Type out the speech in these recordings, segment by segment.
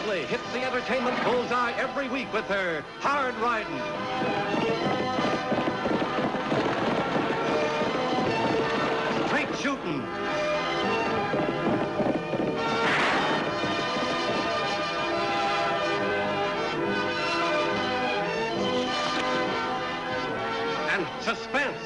Oakley hits the entertainment bullseye every week with her hard riding. Straight shooting. And suspense.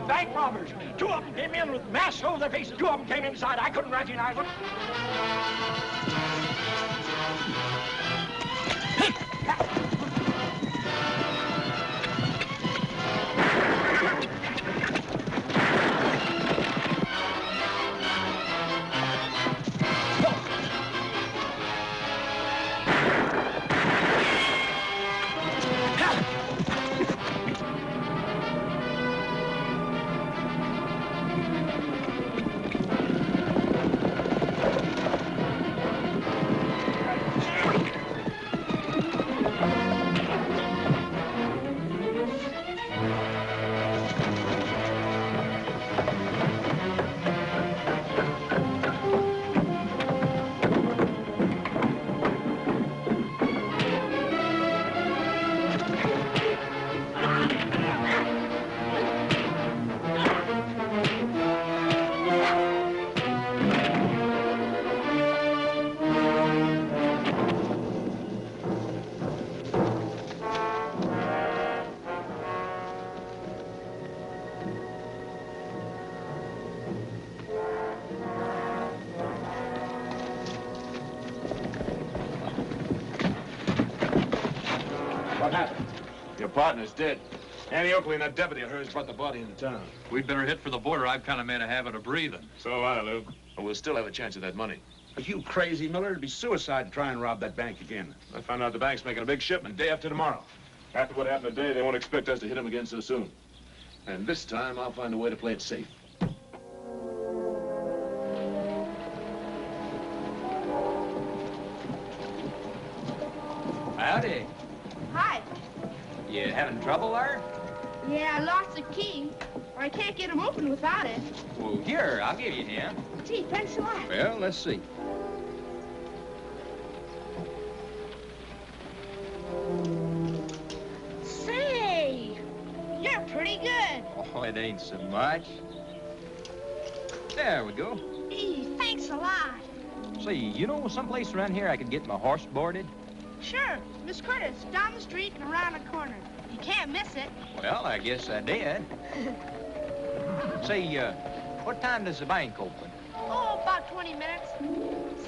Bank robbers. Two of them came in with masks over their faces. Two of them came inside. I couldn't recognize them. Partner's dead. Annie Oakley and that deputy of hers brought the body into town. We'd better hit for the border. I've kind of made a habit of breathing. So have I, Luke. But we'll still have a chance at that money. Are you crazy, Miller? It'd be suicide to try and rob that bank again. I found out the bank's making a big shipment day after tomorrow. After what happened today, they won't expect us to hit them again so soon. And this time, I'll find a way to play it safe. Howdy. Hi. You having trouble there? Yeah, I lost the key. Or I can't get him open without it. Well, here, I'll give you him. Gee, thanks a lot. Well, let's see. Say, you're pretty good. Oh, it ain't so much. There we go. Gee, thanks a lot. Say, you know someplace around here I could get my horse boarded? Sure, Miss Curtis, down the street and around the corner. You can't miss it. Well, I guess I did. Say, what time does the bank open? Oh, about 20 minutes.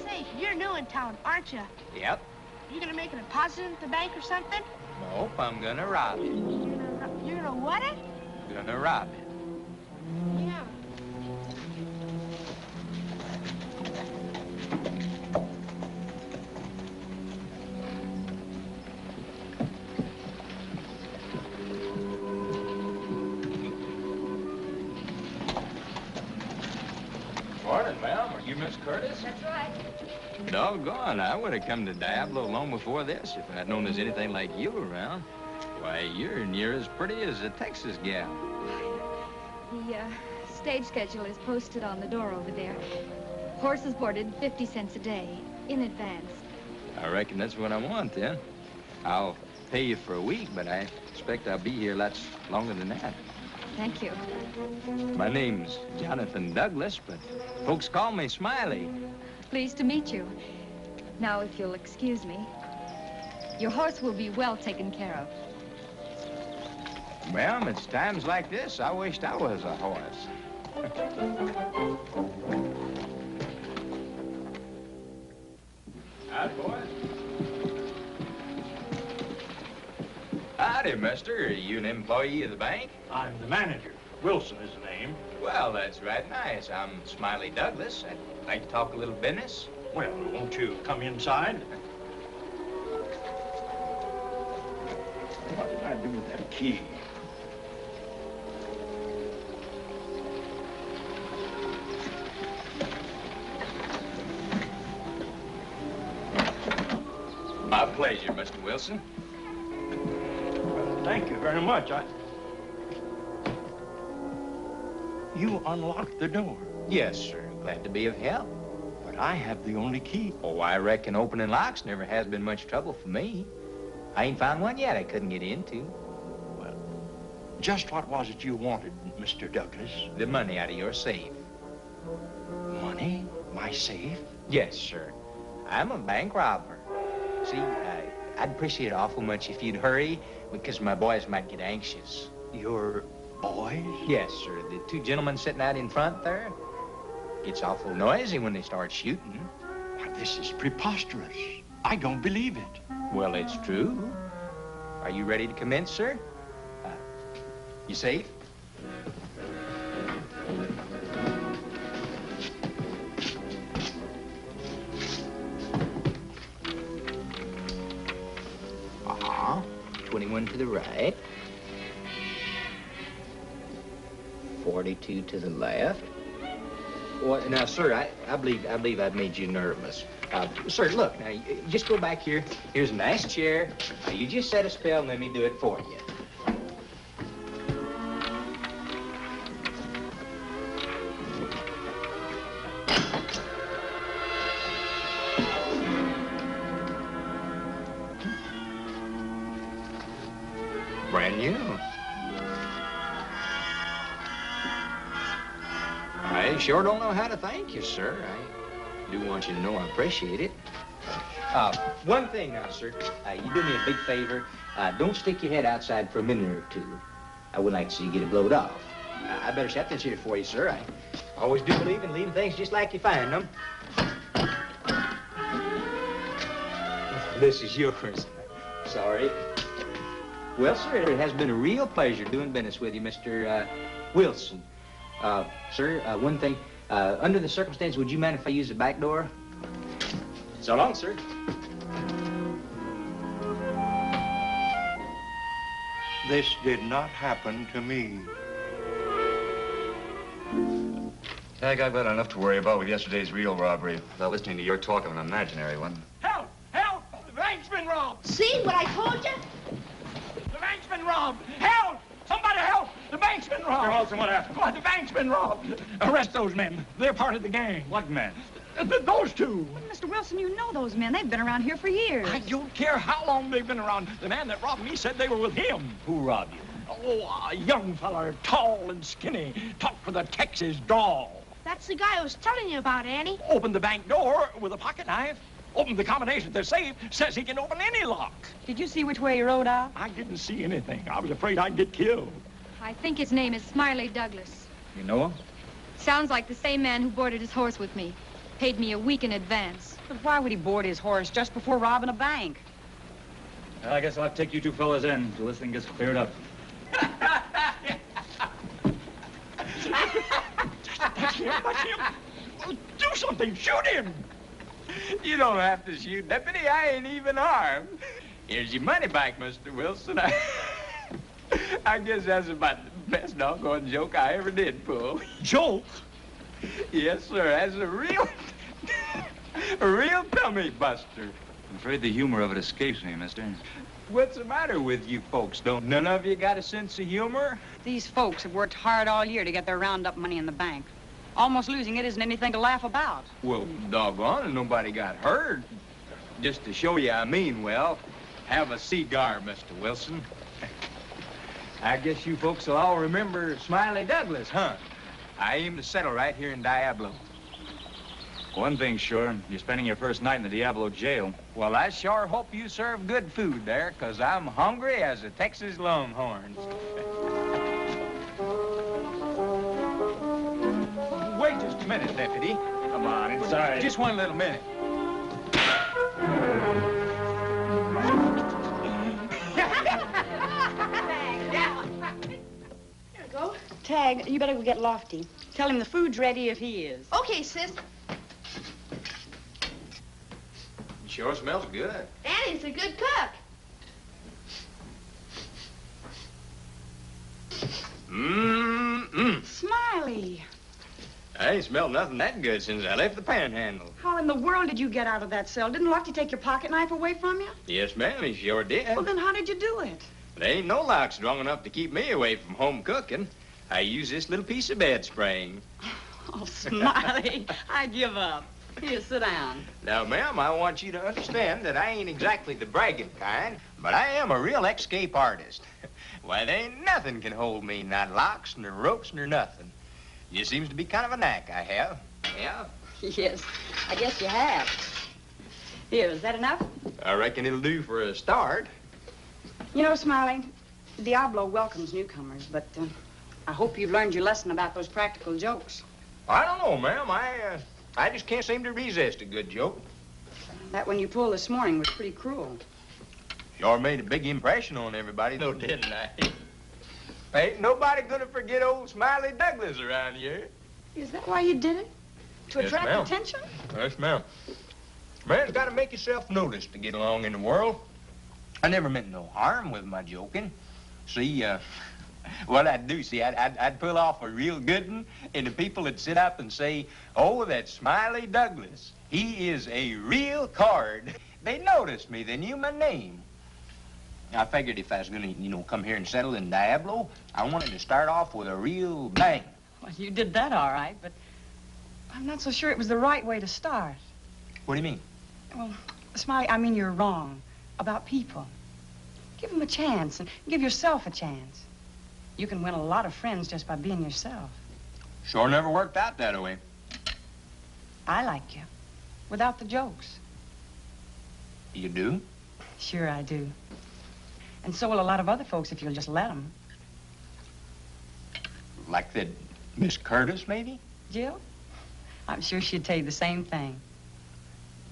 Say, you're new in town, aren't you? Yep. You gonna make a deposit at the bank or something? Nope, I'm gonna rob it. You're gonna what it? Gonna rob it. Yeah. Morning, ma'am. Are you Miss Curtis? That's right. Doggone, I would have come to Diablo long before this if I'd known there's anything like you around. Why, you're near as pretty as a Texas gal. The stage schedule is posted on the door over there. Horses boarded 50 cents a day, in advance. I reckon that's what I want, then. I'll pay you for a week, but I expect I'll be here lots longer than that. Thank you. My name's Jonathan Douglas, but folks call me Smiley. Pleased to meet you. Now, if you'll excuse me, your horse will be well taken care of. Ma'am, it's times like this I wished I was a horse. mister. Are you an employee of the bank? I'm the manager. Wilson is the name. Well, that's right nice. I'm Smiley Douglas. I'd like to talk a little business. Well, won't you come inside? What did I do with that key? My pleasure, Mr. Wilson. Well, thank you very much. You unlocked the door. Yes, sir. Glad to be of help. But I have the only key. Oh, I reckon opening locks never has been much trouble for me. I ain't found one yet I couldn't get into. Well, just what was it you wanted, Mr. Douglas? The money out of your safe. Money? My safe? Yes, sir. I'm a bank robber. See, I'd appreciate it awful much if you'd hurry, because my boys might get anxious. Your boys? Yes, sir. The two gentlemen sitting out in front there. Gets awful noisy when they start shooting. Why, this is preposterous. I don't believe it. Well, it's true. Are you ready to commence, sir? You safe? Uh-huh. 21 to the right. 42 to the left. Well, now, sir, I believe I've made you nervous. Sir, look, now, just go back here. Here's a nice chair. Now, you just set a spell and let me do it for you. Brand new. I sure don't know how to thank you, sir. I do want you to know I appreciate it. One thing now, sir. You do me a big favor. Don't stick your head outside for a minute or two. I wouldn't like to see you get it blowed off. I better shut this here for you, sir. I always do believe in leaving things just like you find them. This is yours. Sorry. Well, sir, it has been a real pleasure doing business with you, Mr. Wilson. Sir, one thing. Under the circumstances, would you mind if I use the back door? So long, sir. This did not happen to me. Tagg, I've got enough to worry about with yesterday's real robbery without listening to your talk of an imaginary one. Help! Help! The bank's been robbed! See what I told you? The bank's been robbed! Help! Somebody help! The bank's been robbed! Mr. Wilson, what happened? Why, the bank's been robbed. Arrest those men. They're part of the gang. What men? Those two. But, Mr. Wilson, you know those men. They've been around here for years. I don't care how long they've been around. The man that robbed me said they were with him. Who robbed you? Oh, a young fella, tall and skinny, talked with a Texas drawl. That's the guy I was telling you about, Annie. Opened the bank door with a pocket knife. Opened the combination to the safe. Says he can open any lock. Did you see which way he rode out? I didn't see anything. I was afraid I'd get killed. I think his name is Smiley Douglas. You know him? Sounds like the same man who boarded his horse with me. Paid me a week in advance. But why would he board his horse just before robbing a bank? Well, I guess I'll have to take you two fellas in till this thing gets cleared up. That's him. That's him. Well, do something. Shoot him. You don't have to shoot, Deputy. I ain't even armed. Here's your money back, Mr. Wilson. I guess that's about the best doggone joke I ever did pull. Joke? Yes, sir. That's a real tummy buster. I'm afraid the humor of it escapes me, mister. What's the matter with you folks? Don't none of you got a sense of humor? These folks have worked hard all year to get their roundup money in the bank. Almost losing it isn't anything to laugh about. Well, doggone it, nobody got hurt. Just to show you I mean well, have a cigar, Mr. Wilson. I guess you folks will all remember Smiley Douglas, huh? I aim to settle right here in Diablo. One thing's sure, you're spending your first night in the Diablo jail. Well, I sure hope you serve good food there, 'cause I'm hungry as a Texas Longhorns. Wait just a minute, Deputy. Come on, inside. Just one little minute. Tagg, you better go get Lofty. Tell him the food's ready if he is. Okay, sis. Sure smells good. Annie's a good cook. Smiley, I ain't smelled nothing that good since I left the panhandle. how in the world did you get out of that cell? Didn't Lofty take your pocket knife away from you? Yes, ma'am, he sure did. Well, then how did you do it? There ain't no lock strong enough to keep me away from home cooking. I use this little piece of bed spring. Oh, Smiley, I give up. Here, sit down. Now, ma'am, I want you to understand that I ain't exactly the bragging kind, but I am a real escape artist. Why, there ain't nothing can hold me, not locks, nor ropes, nor nothing. Just seems to be kind of a knack I have. Yeah? Yes, I guess you have. Here, is that enough? I reckon it'll do for a start. You know, Smiley, Diablo welcomes newcomers, but I hope you've learned your lesson about those practical jokes. I don't know, ma'am. I just can't seem to resist a good joke. That one you pulled this morning was pretty cruel. Sure made a big impression on everybody, though, didn't I? Ain't nobody gonna forget old Smiley Douglas around here. Is that why you did it? To Yes, attract ma'am. attention? Yes, ma'am. Man's got to make himself noticed to get along in the world. I never meant no harm with my joking. See, what I'd do, I'd pull off a real good one, and the people would sit up and say, oh, that's Smiley Douglas. He is a real card. They noticed me. They knew my name. I figured if I was going to, come here and settle in Diablo, I wanted to start off with a real bang. Well, you did that all right, but I'm not so sure it was the right way to start. What do you mean? Well, Smiley, I mean you're wrong about people. Give them a chance and give yourself a chance. You can win a lot of friends just by being yourself. Sure never worked out that way. I like you, without the jokes. You do? Sure I do. And so will a lot of other folks if you'll just let them. Like that Miss Curtis, maybe? Jill? I'm sure she'd tell you the same thing.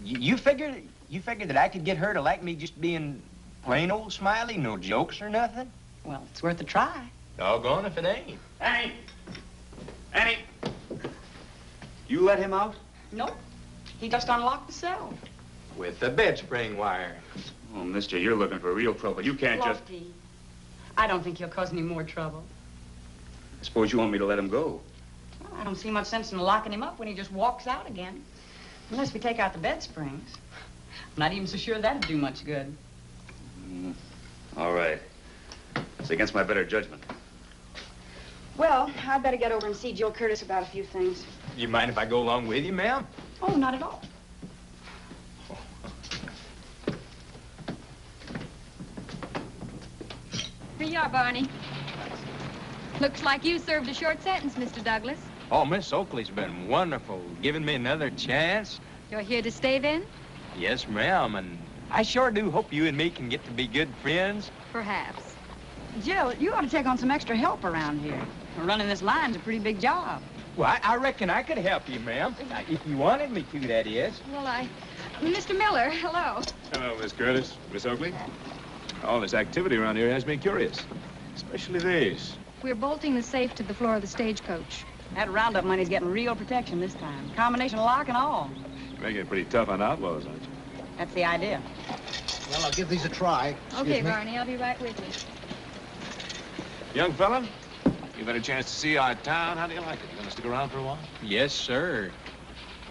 You figured that I could get her to like me just being plain old Smiley, no jokes or nothing? Well, it's worth a try. Doggone if it ain't. Annie! Annie! You let him out? Nope. He just unlocked the cell. With the bed spring wire. Oh, mister, you're looking for real trouble. You can't just... Lofty, I don't think he'll cause any more trouble. I suppose you want me to let him go. Well, I don't see much sense in locking him up when he just walks out again. Unless we take out the bed springs. I'm not even so sure that'd do much good. All right. It's against my better judgment. Well, I'd better get over and see Jill Curtis about a few things. You mind if I go along with you, ma'am? Oh, not at all. Here you are, Barney. Looks like you served a short sentence, Mr. Douglas. Oh, Miss Oakley's been wonderful, giving me another chance. You're here to stay, then? Yes, ma'am, and I sure do hope you and me can get to be good friends. Perhaps. Jill, you ought to take on some extra help around here. Running this line's a pretty big job. Well, I reckon I could help you, ma'am. If you wanted me to, that is. Well, Mr. Miller, hello. Hello, Miss Curtis. Miss Oakley. All this activity around here has me curious. Especially these. We're bolting the safe to the floor of the stagecoach. That roundup money's getting real protection this time. Combination of lock and all. You're making it pretty tough on outlaws, aren't you? That's the idea. Well, I'll give these a try. Okay, Barney, I'll be right with you. Young fella, you've had a chance to see our town. How do you like it? You gonna stick around for a while? Yes, sir.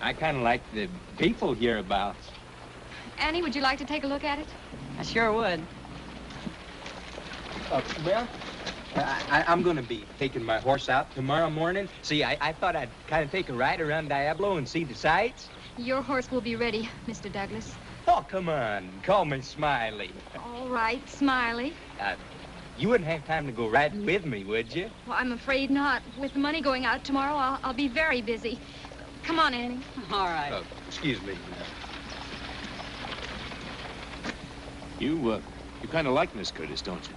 I kind of like the people hereabouts. Annie, would you like to take a look at it? I sure would. Well, I'm going to be taking my horse out tomorrow morning. See, I thought I'd kind of take a ride around Diablo and see the sights. Your horse will be ready, Mr. Douglas. Oh, come on. Call me Smiley. All right, Smiley. You wouldn't have time to go riding with me, would you? Well, I'm afraid not. With the money going out tomorrow, I'll be very busy. Come on, Annie. All right. Excuse me. You kind of like Miss Curtis, don't you?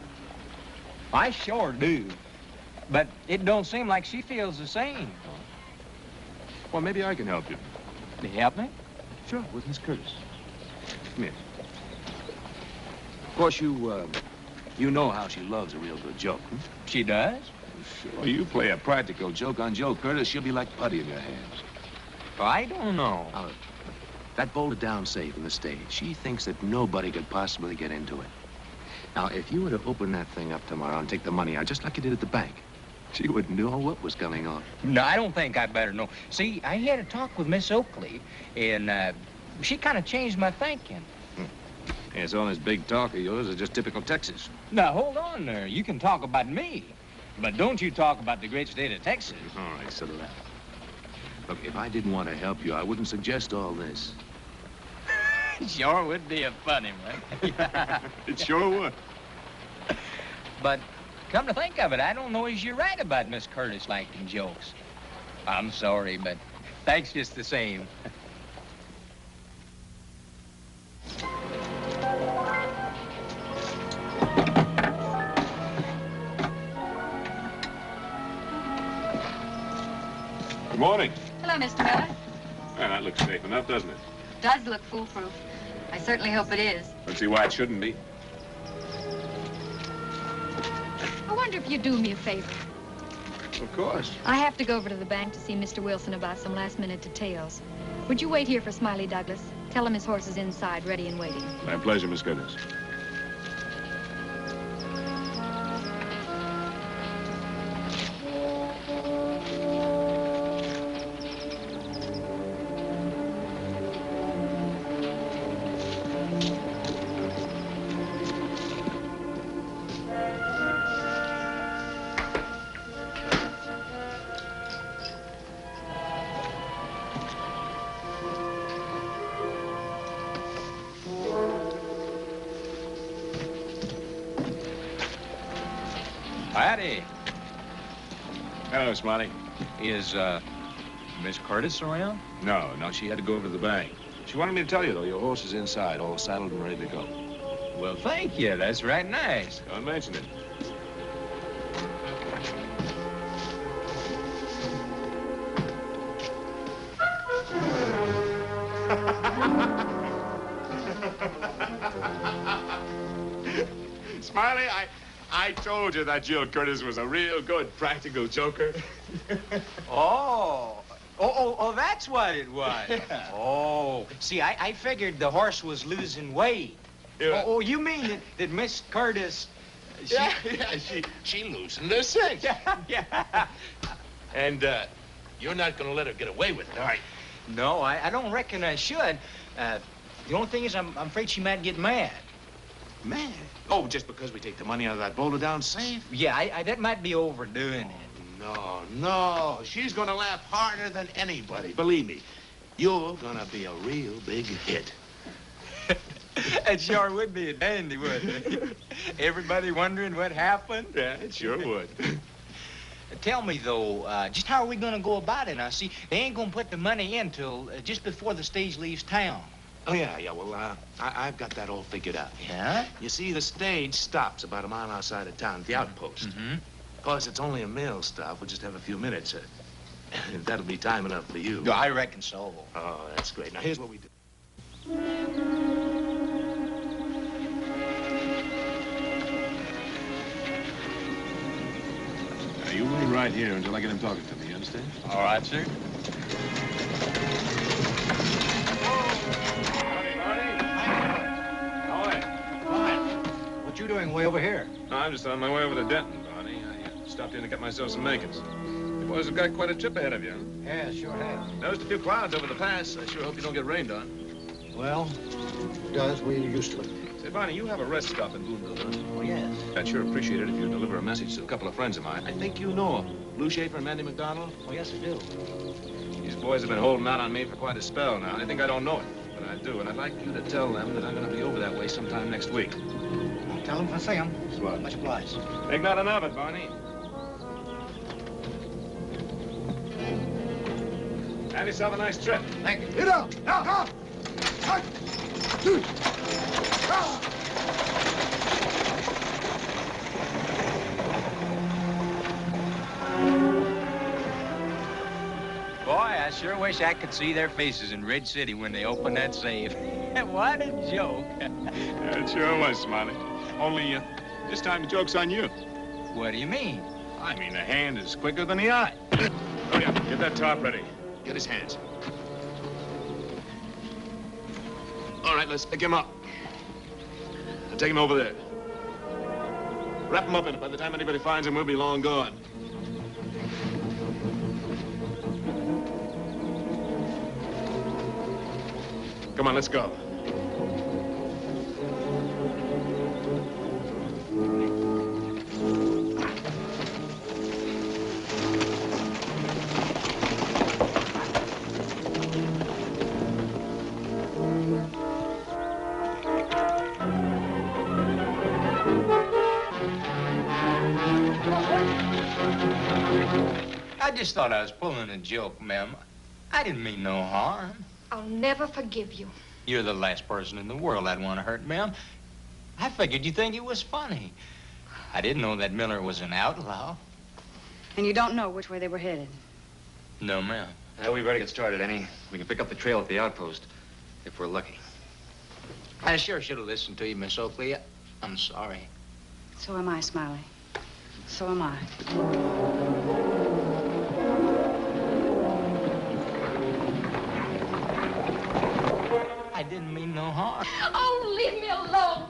I sure do. But it don't seem like she feels the same. Well, maybe I can help you. Can you help me? Sure, with Miss Curtis. Come here. Of course, you know how she loves a real good joke. Hmm? She does? Sure, you play a practical joke on Joe Curtis, she'll be like putty in your hands. I don't know. Now, that bolted down safe in the stage, she thinks that nobody could possibly get into it. Now, if you were to open that thing up tomorrow and take the money out, just like you did at the bank, she wouldn't know what was going on. No, I don't think I better know. See, I had a talk with Miss Oakley, and she kind of changed my thinking. Yes, all this big talk of yours is just typical Texas. Now, hold on there. You can talk about me, but don't you talk about the great state of Texas. All right, settle down. Look, if I didn't want to help you, I wouldn't suggest all this. Sure would be a funny one. It sure would. But come to think of it, I don't know as you're right about Miss Curtis liking jokes. I'm sorry, but thanks just the same. Good morning. Hello, Mr. Miller. Well, that looks safe enough, doesn't it? Does look foolproof. I certainly hope it is. Don't see why it shouldn't be. I wonder if you'd do me a favor. Of course. I have to go over to the bank to see Mr. Wilson about some last-minute details. Would you wait here for Smiley Douglas? Tell him his horse is inside, ready and waiting. My pleasure, Miss Curtis. Howdy. Hello, Smiley. Is, Miss Curtis around? No, she had to go over to the bank. She wanted me to tell you, though, your horse is inside, all saddled and ready to go. Well, thank you. That's right nice. Don't mention it. Smiley, I told you that Jill Curtis was a real good practical joker. Oh, that's what it was. Oh, see, I figured the horse was losing weight. Yeah. Oh, you mean that Miss Curtis... She losing her sense. Yeah. And, you're not gonna let her get away with it, are you? No, I don't reckon I should. The only thing is I'm afraid she might get mad. Man. Oh, just because we take the money out of that bolted down safe? Yeah, that might be overdoing it. No. She's gonna laugh harder than anybody. Believe me, you're gonna be a real big hit. It sure would be a dandy, wouldn't it? Everybody wondering what happened? Yeah, it sure would. Tell me, though, just how are we gonna go about it? Now, see, they ain't gonna put the money in till just before the stage leaves town. Oh, yeah, well, I've got that all figured out. Yeah? You see, the stage stops about a mile outside of town, at the outpost. Mm-hmm. Of course, it's only a mail stop. We'll just have a few minutes. That'll be time enough for you. No, I reckon so. Oh, that's great. Now, here's what we do. Now, you wait right here until I get him talking to me, you understand? All right, sir. What you doing way over here? No, I'm just on my way over to Denton, Barney. I stopped in to get myself some makings. You boys have got quite a trip ahead of you, huh? Yeah, sure have. Noticed a few clouds over the pass. I sure hope you don't get rained on. Well, it does. We're used to it. Say, Barney, you have a rest stop in Boonville, huh? Oh, yes. I'd sure appreciate it if you deliver a message to a couple of friends of mine. I think you know them. Lou Schaefer and Mandy McDonald. Oh, yes, I do. These boys have been holding out on me for quite a spell now. They think I don't know it, but I do. And I'd like you to tell them that I'm going to be over that way sometime next week. I'll tell them if I see them. Swell. Much obliged. Think nothing of it, Barney. Have yourself a nice trip. Thank you. Get up! Now! Boy, I sure wish I could see their faces in Red City when they open that safe. What a joke. Yeah, it sure was, Smiley. Only, this time the joke's on you. What do you mean? I mean, the hand is quicker than the eye. Hurry up, get that top ready. Get his hands. All right, let's pick him up. Now take him over there. Wrap him up in it. By the time anybody finds him, we'll be long gone. Come on, let's go. I just thought I was pulling a joke, ma'am. I didn't mean no harm. I'll never forgive you. You're the last person in the world I'd want to hurt, ma'am. I figured you'd think it was funny. I didn't know that Miller was an outlaw. And you don't know which way they were headed? No, ma'am. We better get started, Annie. We can pick up the trail at the outpost, if we're lucky. I sure should have listened to you, Miss Oakley. I'm sorry. So am I, Smiley. So am I. I didn't mean no harm. Oh, leave me alone.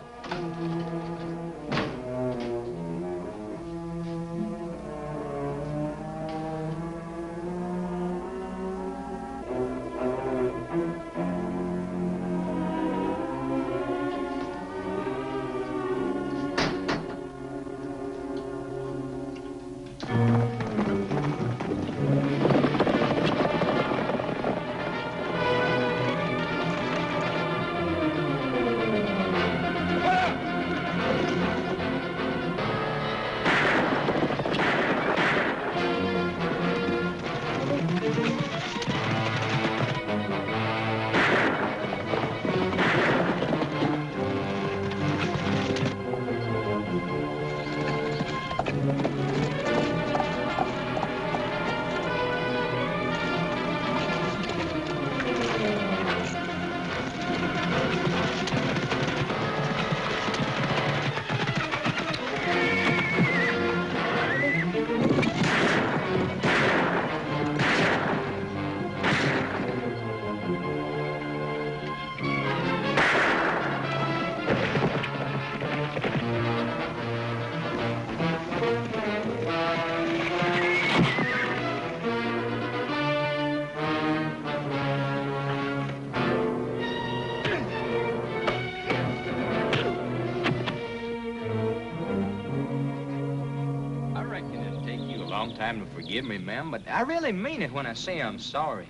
Time to forgive me, ma'am, but I really mean it when I say I'm sorry.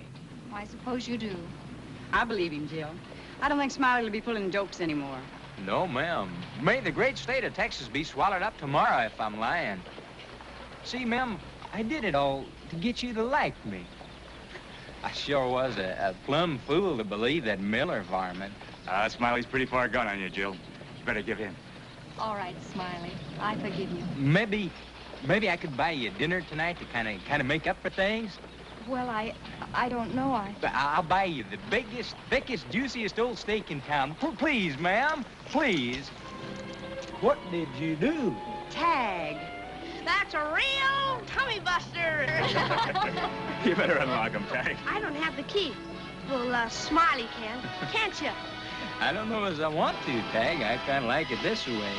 I suppose you do. I believe him, Jill. I don't think Smiley will be pulling jokes anymore. No, ma'am. May the great state of Texas be swallowed up tomorrow if I'm lying. See, ma'am, I did it all to get you to like me. I sure was a plumb fool to believe that Miller varmint. Smiley's pretty far gone on you, Jill. You better give in. All right, Smiley. I forgive you. Maybe I could buy you dinner tonight to kind of make up for things. Well, I don't know. I'll buy you the biggest, thickest, juiciest old steak in town. Please, ma'am, please. What did you do? Tagg. That's a real tummy buster. You better unlock him, Tagg. I don't have the key. Well, Smiley can. Can't you? I don't know as I want to, Tagg. I kind of like it this way.